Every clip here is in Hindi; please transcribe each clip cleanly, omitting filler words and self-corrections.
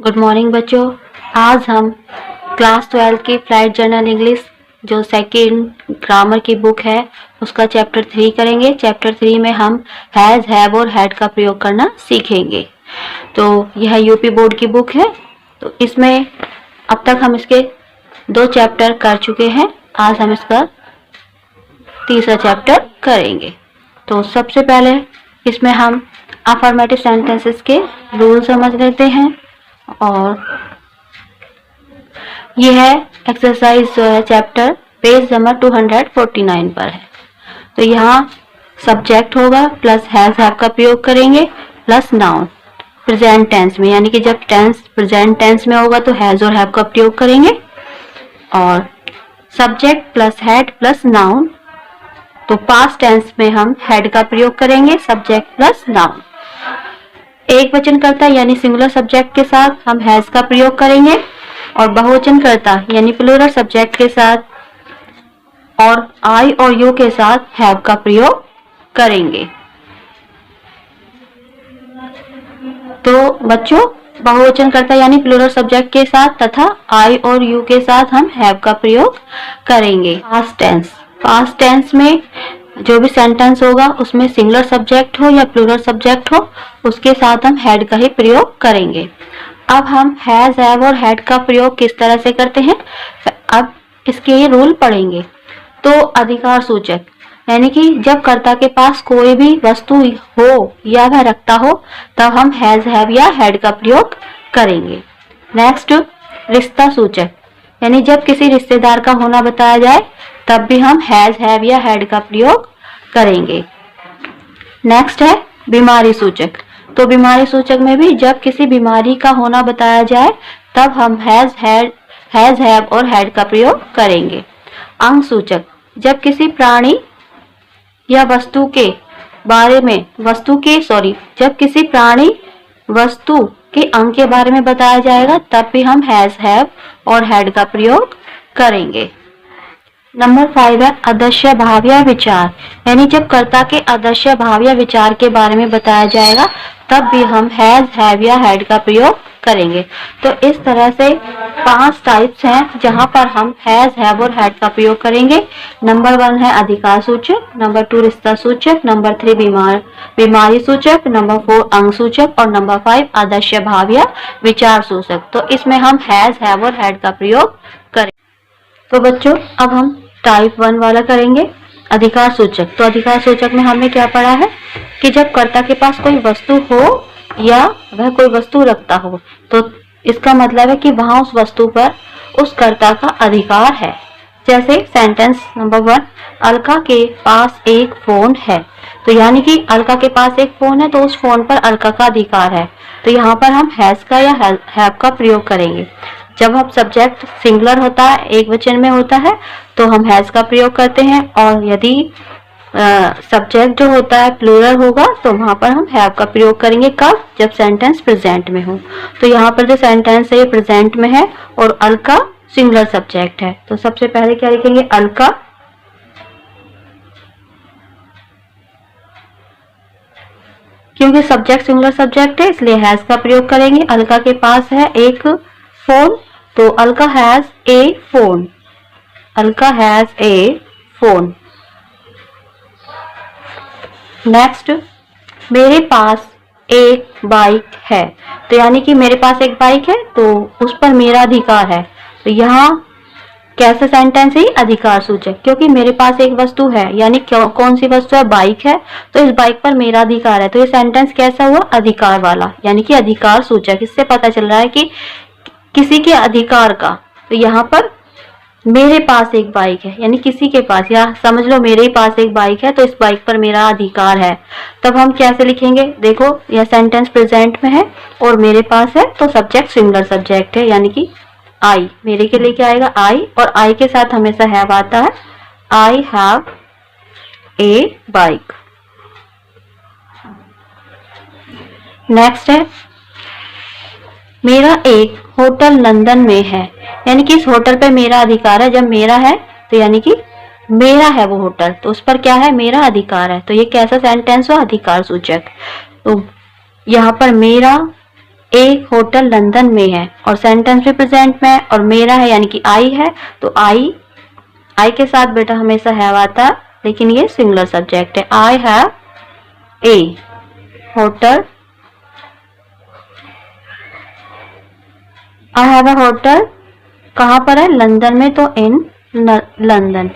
गुड मॉर्निंग बच्चों। आज हम क्लास 12 की फ्लाइट जर्नल इंग्लिश जो सेकेंड ग्रामर की बुक है उसका चैप्टर 3 करेंगे। चैप्टर 3 में हम हैज, हैव और हैड का प्रयोग करना सीखेंगे। तो यह यूपी बोर्ड की बुक है। तो इसमें अब तक हम इसके 2 चैप्टर कर चुके हैं। आज हम इसका तीसरा चैप्टर करेंगे। तो सबसे पहले इसमें हम अफर्मेटिव सेंटेंसेस के रूल समझ लेते हैं। और यह है एक्सरसाइज जो है चैप्टर पेज नंबर 249 पर है। तो यहाँ सब्जेक्ट होगा प्लस हैज हैव का प्रयोग करेंगे प्लस नाउन प्रेजेंट टेंस में, यानी कि जब टेंस प्रेजेंट टेंस में होगा तो हैज और हैव का प्रयोग करेंगे। और subject plus had plus noun, तो पास्ट टेंस में हम हैड का प्रयोग करेंगे सब्जेक्ट प्लस नाउन। एक वचन करता यानी सिंगुलर सब्जेक्ट के साथ हम हैज का प्रयोग करेंगे और बहुवचन करता यानी प्लूरल सब्जेक्ट के साथ और आई और यू के साथ हैव का प्रयोग करेंगे। तो बच्चों, बहुवचन करता यानी प्लूरल सब्जेक्ट के साथ तथा आई और यू के साथ हम हैव का प्रयोग करेंगे। पास्ट टेंस में जो भी सेंटेंस होगा उसमें सिंगुलर सब्जेक्ट हो या प्लूरल सब्जेक्ट हो उसके साथ हम हैड का ही प्रयोग करेंगे। अब हम हैज, हैव और हैड का प्रयोग किस तरह से करते हैं, अब इसके ये रूल पढ़ेंगे। तो अधिकार सूचक यानी कि जब कर्ता के पास कोई भी वस्तु हो या वह रखता हो तब हम हैज, हैव या हैड का प्रयोग करेंगे। नेक्स्ट, रिश्ता सूचक यानी जब किसी रिश्तेदार का होना बताया जाए तब भी हम हैज, हैव या हैड का प्रयोग करेंगे। नेक्स्ट है बीमारी सूचक। तो बीमारी सूचक में भी जब किसी बीमारी का होना बताया जाए तब हम हैज, हैव और हैड का प्रयोग करेंगे। अंग सूचक जब किसी प्राणी या वस्तु के बारे में जब किसी प्राणी वस्तु के अंग के बारे में बताया जाएगा तब भी हम हैज, हैव और हैड का प्रयोग करेंगे। नंबर 5 है अदृश्य भाव या विचार, यानी जब कर्ता के अदृश्य भाव या विचार के बारे में बताया जाएगा तब भी हम हैज, हैव या हैड का प्रयोग करेंगे। तो इस तरह से 5 टाइप्स हैं जहां पर हम हैज, हैव और हैड का प्रयोग करेंगे। नंबर 1 है अधिकार सूचक, नंबर 2 रिश्ता सूचक, नंबर 3 बीमारी सूचक, नंबर 4 अंग सूचक और नंबर 5 अदृश्य भाव या विचार सूचक। तो इसमें हम हैज, हैव और हैड का प्रयोग करेंगे। तो बच्चों, अब हम टाइप 1 वाला करेंगे, अधिकार सूचक। तो अधिकार सूचक में हमने क्या पढ़ा है कि जब कर्ता के पास कोई वस्तु हो या वह कोई वस्तु रखता हो तो इसका मतलब है कि वहां उस वस्तु पर उस कर्ता का अधिकार है। जैसे सेंटेंस नंबर 1, अलका के पास एक फोन है। तो यानी कि अलका के पास एक फोन है तो उस फोन पर अलका का अधिकार है। तो यहाँ पर हम हैज का या हैव का प्रयोग करेंगे। जब हम सब्जेक्ट सिंगुलर होता है, एक वचन में होता है, तो हम हैज का प्रयोग करते हैं और यदि सब्जेक्ट जो होता है प्लूरल होगा तो वहां पर हम हैव का प्रयोग करेंगे। कब? जब सेंटेंस प्रेजेंट में हो। तो यहाँ पर जो सेंटेंस है ये प्रेजेंट में है और अलका सिंगुलर सब्जेक्ट है। तो सबसे पहले क्या लिखेंगे, अलका क्योंकि सब्जेक्ट सिंगुलर सब्जेक्ट है इसलिए हैज का प्रयोग करेंगे। अलका के पास है एक फोन, तो Alka has a phone, Alka has a phone. Next, मेरे पास एक बाइक है। तो यानी कि मेरे पास एक बाइक है तो उस पर मेरा अधिकार है। तो यहाँ कैसा सेंटेंस है, अधिकार सूचक, क्योंकि मेरे पास एक वस्तु है यानी कौन सी वस्तु है, बाइक है, तो इस बाइक पर मेरा अधिकार है। तो ये सेंटेंस कैसा हुआ, अधिकार वाला, यानी कि अधिकार सूचक। इससे पता चल रहा है कि किसी के अधिकार का। तो यहाँ पर मेरे पास एक बाइक है यानी किसी के पास, या समझ लो मेरे ही पास एक बाइक है तो इस बाइक पर मेरा अधिकार है। तब हम कैसे लिखेंगे, देखो यह सेंटेंस प्रेजेंट में है और मेरे पास है तो सब्जेक्ट सिंगुलर सब्जेक्ट है यानी कि आई, मेरे के लिए क्या आएगा, आई, और आई के साथ हमेशा हैव आता है। I have a bike. Next है मेरा एक होटल लंदन में है, यानी कि इस होटल पे मेरा अधिकार है। जब मेरा है तो यानी कि मेरा है वो होटल, तो उस पर क्या है, मेरा अधिकार है। तो ये कैसा सेंटेंस हो, अधिकार सूचक। तो यहाँ पर मेरा एक होटल लंदन में है, और सेंटेंस भी प्रेजेंट में है, और मेरा है यानी कि आई है, तो आई के साथ बेटा हमेशा हैव आता है, लेकिन ये सिंगुलर सब्जेक्ट है। I have a hotel, I have a hotel कहाँ पर है? लंदन में, तो इन लंदन।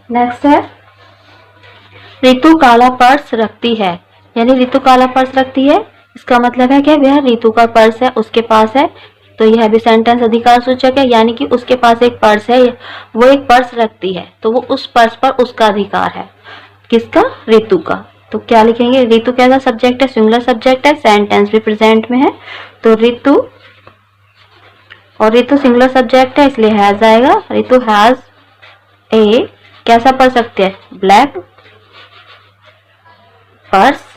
नेक्स्ट है रितु काला पर्स रखती है, यानी रितु काला पर्स रखती है, इसका मतलब है कि वह रितु का पर्स है, उसके पास है, तो यह भी सेंटेंस अधिकार सूचक है, यानी कि उसके पास एक पर्स है, वो एक पर्स रखती है, तो वो उस पर्स पर उसका अधिकार है। किसका? रितु का। तो क्या लिखेंगे? रितु कैसा सब्जेक्ट है? सिंगुलर सब्जेक्ट है, सेंटेंस भी प्रेजेंट में है, तो रितु, और रितु सिंगुलर सब्जेक्ट है इसलिए हैज आएगा। रितु हैज ए कैसा पर्स रखती है? Black purse.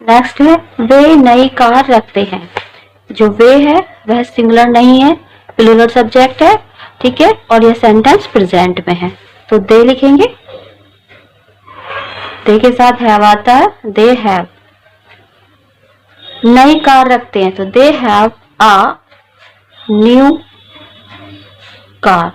नेक्स्ट है वे नई कार रखते हैं। जो वे है वह सिंगुलर नहीं है, प्लूरल सब्जेक्ट है, ठीक है, और यह सेंटेंस प्रेजेंट में है, तो दे लिखेंगे। दे के साथ हैव आता है, दे हैव नई कार रखते हैं, तो they have a new car.